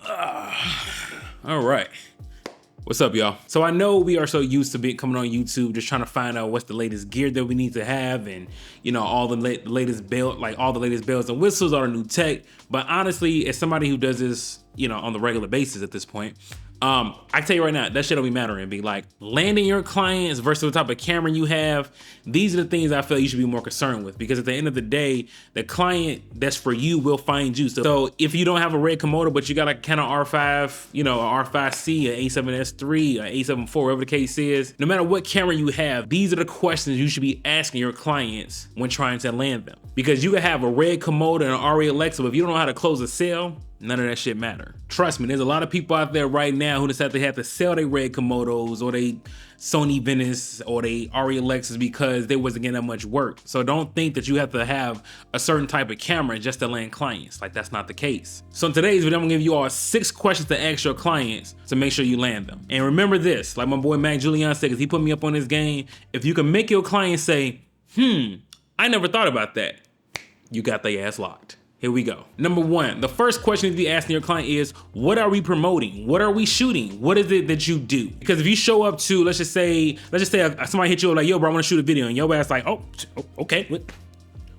All right. What's up, y'all? So I know we are so used to coming on YouTube, just trying to find out what's the latest gear that we need to have, and you know, all the latest bells and whistles, all the new tech. But honestly, as somebody who does this, you know, on the regular basis at this point, I can tell you right now, that shit don't be mattering. Be like landing your clients versus the type of camera you have. These are the things I feel you should be more concerned with, because at the end of the day, the client that's for you will find you. So if you don't have a red Komodo, but you got a Canon R5, you know, a R5C, an A7S III, an A7 IV, whatever the case is, no matter what camera you have, these are the questions you should be asking your clients when trying to land them. Because you can have a red Komodo and an ARRI Alexa, but if you don't know how to close a sale, none of that shit matter. Trust me, there's a lot of people out there right now who decide they have to sell their red Komodos or they Sony Venice or they ARRI Alexas because they wasn't getting that much work. So don't think that you have to have a certain type of camera just to land clients. Like, that's not the case. So in today's video, I'm gonna give you all 6 questions to ask your clients to make sure you land them. And remember this, like my boy Mac Julian said, because he put me up on this game, if you can make your client say, I never thought about that, you got their ass locked. Here we go. Number 1, the first question to be asking your client is, what are we promoting? What are we shooting? What is it that you do? Because if you show up to, let's just say somebody hit you up like, yo bro, I wanna shoot a video, and your ass like, oh, okay.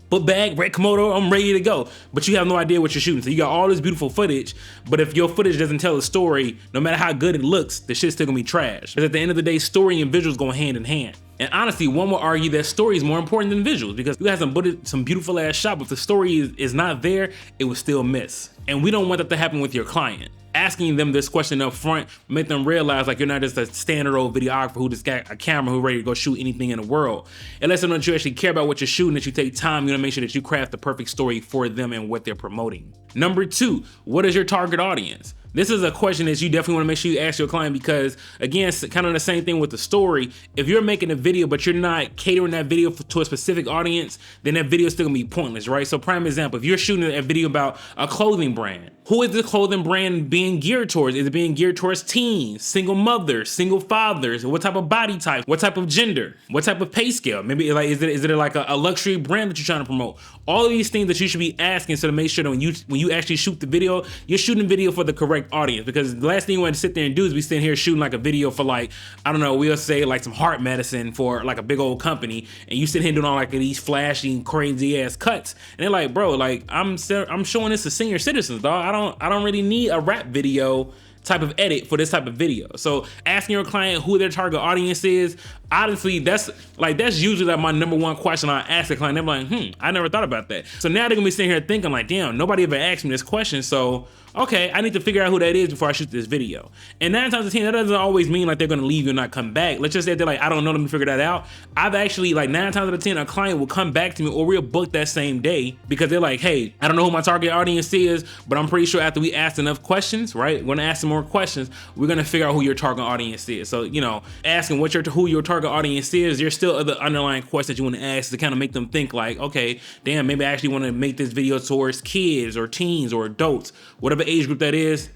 Book bag, red Komodo, I'm ready to go. But you have no idea what you're shooting. So you got all this beautiful footage, but if your footage doesn't tell a story, no matter how good it looks, the shit's still gonna be trash. Because at the end of the day, story and visuals go hand in hand. And honestly, one will argue that story is more important than visuals, because you guys have some beautiful ass shot, but if the story is not there, it will still miss. And we don't want that to happen with your client. Asking them this question up front, make them realize like you're not just a standard old videographer who just got a camera who's ready to go shoot anything in the world. It lets them know that you actually care about what you're shooting, that you take time, you wanna make sure that you craft the perfect story for them and what they're promoting. Number 2, what is your target audience? This is a question that you definitely want to make sure you ask your client, because again, it's kind of the same thing with the story. If you're making a video but you're not catering that video to a specific audience, then that video is still gonna be pointless, right? So prime example, if you're shooting a video about a clothing brand, who is the clothing brand being geared towards? Is it being geared towards teens, single mothers, single fathers? What type of body type? What type of gender? What type of pay scale? Maybe like is it like a luxury brand that you're trying to promote? All of these things that you should be asking, so to make sure that when you actually shoot the video, you're shooting video for the correct audience. Because the last thing you want to sit there and do is be sitting here shooting like a video for like, I don't know, we'll say like some heart medicine for like a big old company, and you sit here doing all like these flashy, crazy ass cuts, and they're like, bro, like I'm showing this to senior citizens, dog. I don't really need a rap video type of edit for this type of video. So asking your client who their target audience is, honestly, that's usually like my number 1 question I ask the client. They're like, I never thought about that. So now they're gonna be sitting here thinking like, damn, nobody ever asked me this question, so okay, I need to figure out who that is before I shoot this video. And 9 times out of 10, that doesn't always mean like they're gonna leave you and not come back. Let's just say they're like, I don't know, let me figure that out. I've actually, like 9 times out of 10, a client will come back to me, or we'll book that same day, because they're like, hey, I don't know who my target audience is, but I'm pretty sure after we ask enough questions, right? We're gonna ask some more questions, we're gonna figure out who your target audience is. So, you know, asking who your target audience is, there's still other underlying questions you wanna ask to kind of make them think like, okay, damn, maybe I actually wanna make this video towards kids or teens or adults, whatever age group that is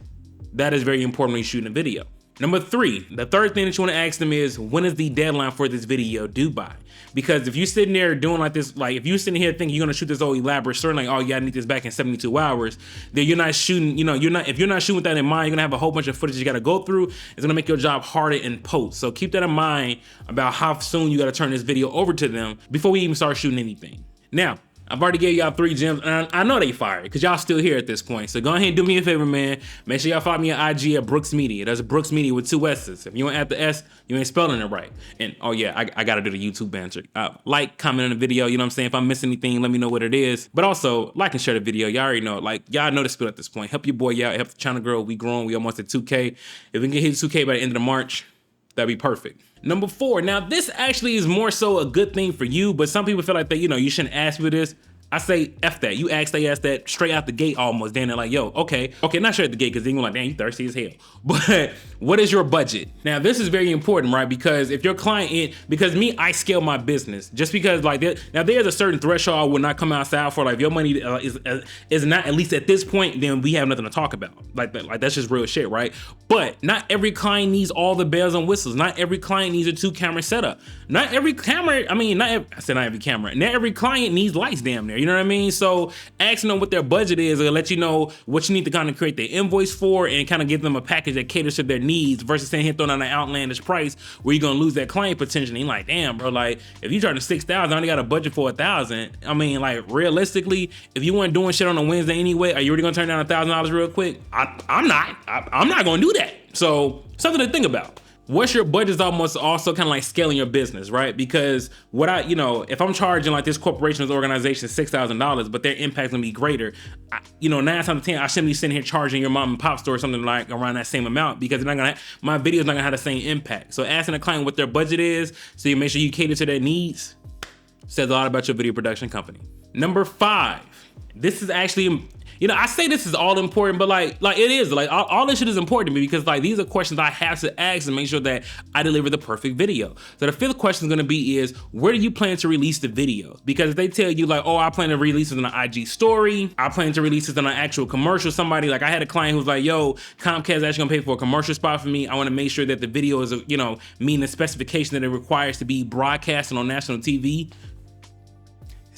very important when you're shooting a video. Number 3, the third thing that you want to ask them is, when is the deadline for this video due by? Because if you're sitting there doing like this, like if you're sitting here thinking you're gonna shoot this whole elaborate story, like, oh yeah, I need this back in 72 hours, then you're not shooting, you know, if you're not shooting with that in mind, you're gonna have a whole bunch of footage you gotta go through. It's gonna make your job harder in post. So keep that in mind about how soon you gotta turn this video over to them before we even start shooting anything. Now, I've already gave y'all 3 gems, and I know they fired because y'all still here at this point. So go ahead and do me a favor, man. Make sure y'all follow me on IG at Brookssmedia. That's Brookssmedia with 2 S's. If you don't add the S, you ain't spelling it right. And oh yeah, I gotta do the YouTube banter. Like, comment on the video, you know what I'm saying? If I miss anything, let me know what it is. But also, like and share the video. Y'all already know, like, y'all know the spiel at this point. Help your boy out, help the channel grow. We growing, we almost at 2K. If we can get hit 2K by the end of March, that'd be perfect. Number 4, now this actually is more so a good thing for you, but some people feel like that, you know, you shouldn't ask for this. I say F that. You ask that straight out the gate almost. Then they're like, yo, okay, not straight out the gate, because then you're like, damn, you thirsty as hell. But what is your budget? Now, this is very important, right? Because if your client, because me, I scale my business. Just because like, now there's a certain threshold I will not come outside for. Like if your money is not, at least at this point, then we have nothing to talk about. Like that's just real shit, right? But not every client needs all the bells and whistles. Not every client needs a 2-camera setup. Not every camera, I mean, I said not every camera. Not every client needs lights damn near. You know what I mean? So asking them what their budget is will let you know what you need to kind of create the invoice for and kind of give them a package that caters to their needs versus saying here throwing out an outlandish price where you're gonna lose that client potentially. You're like, damn, bro, like if you charge $6,000, I only got a budget for $1,000. I mean, like realistically, if you weren't doing shit on a Wednesday anyway, are you really gonna turn down $1,000 real quick? I'm not gonna do that. So something to think about. What's your budget is almost also kind of like scaling your business, right? Because if I'm charging like this corporation, this organization $6,000, but their impact's gonna be greater, 9 times out of 10, I shouldn't be sitting here charging your mom and pop store something like around that same amount because my video's not gonna have the same impact. So asking a client what their budget is, so you make sure you cater to their needs, says a lot about your video production company. Number 5, this is actually, I say this is all important, but like it is, like all this shit is important to me because like these are questions I have to ask and make sure that I deliver the perfect video. So the 5th question is gonna be is, where do you plan to release the videos? Because if they tell you like, oh, I plan to release it on an IG story, I plan to release it on an actual commercial, somebody, like I had a client who's like, yo, Comcast is actually gonna pay for a commercial spot for me. I wanna make sure that the video is, meeting the specification that it requires to be broadcasted on national TV.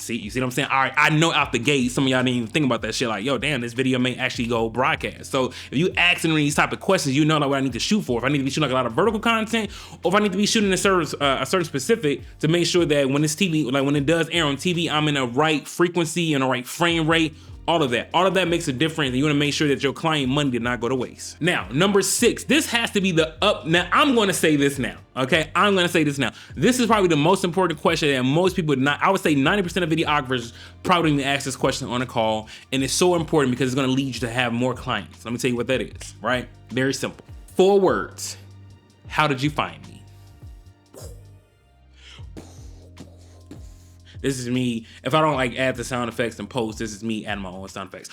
You see what I'm saying? All right, I know out the gate, some of y'all didn't even think about that shit. Like, yo, damn, this video may actually go broadcast. So if you asking these type of questions, like what I need to shoot for. If I need to be shooting like a lot of vertical content, or if I need to be shooting a certain specific to make sure that when this TV, like when it does air on TV, I'm in a right frequency and a right frame rate. All of that makes a difference, and you want to make sure that your client money did not go to waste. Now, number 6, this has to be now I'm going to say this now, okay? I'm going to say this now. This is probably the most important question that most people I would say 90% of videographers probably even ask this question on a call, and it's so important because it's going to lead you to have more clients. Let me tell you what that is, right? Very simple. 4 words. How did you find me? This is me. If I don't like add the sound effects and post, this is me adding my own sound effects.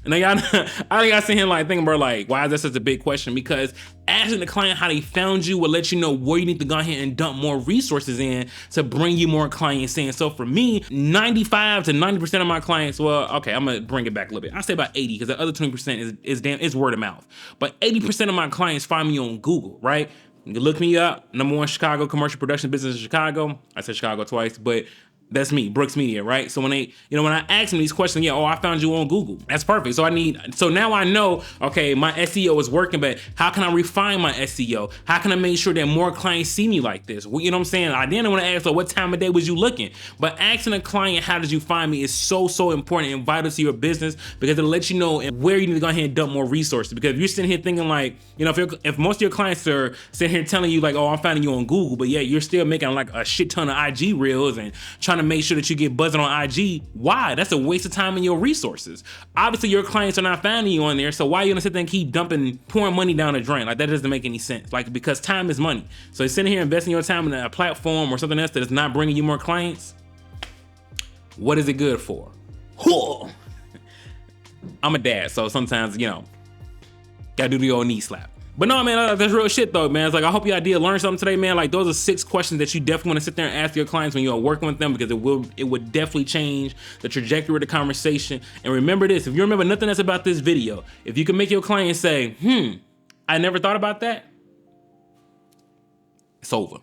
And I got sitting here like thinking, bro, like, why is that such a big question? Because asking the client how they found you will let you know where you need to go ahead and dump more resources in to bring you more clients in. So for me, 95 to 90% of my clients, well, okay, I'm gonna bring it back a little bit. I say about 80 because the other 20% is word of mouth. But 80% of my clients find me on Google, right? You can look me up, #1 Chicago commercial production business in Chicago. I said Chicago twice, but that's me, Brookssmedia, right? So when when I ask them these questions, I found you on Google. That's perfect. So now I know, okay, my SEO is working, but how can I refine my SEO? How can I make sure that more clients see me like this? Well, you know what I'm saying? I didn't want to ask, what time of day was you looking? But asking a client, how did you find me is so important and vital to your business because it'll let you know where you need to go ahead and dump more resources. Because if you're sitting here thinking like, if most of your clients are sitting here telling you like, oh, I'm finding you on Google, but yeah, you're still making like a shit ton of IG reels and trying to make sure that you get buzzing on IG. Why? That's a waste of time and your resources. Obviously, your clients are not finding you on there, so why are you gonna sit there and keep pouring money down the drain? Like that doesn't make any sense. Like because time is money. So you're sitting here investing your time in a platform or something else that is not bringing you more clients. What is it good for? I'm a dad, so sometimes gotta do the old knee slap. But no, man, that's real shit though, man. It's like, I hope y'all did learn something today, man. Like those are 6 questions that you definitely want to sit there and ask your clients when you are working with them because it would definitely change the trajectory of the conversation. And remember this, if you remember nothing else about this video, if you can make your client say, I never thought about that, it's over.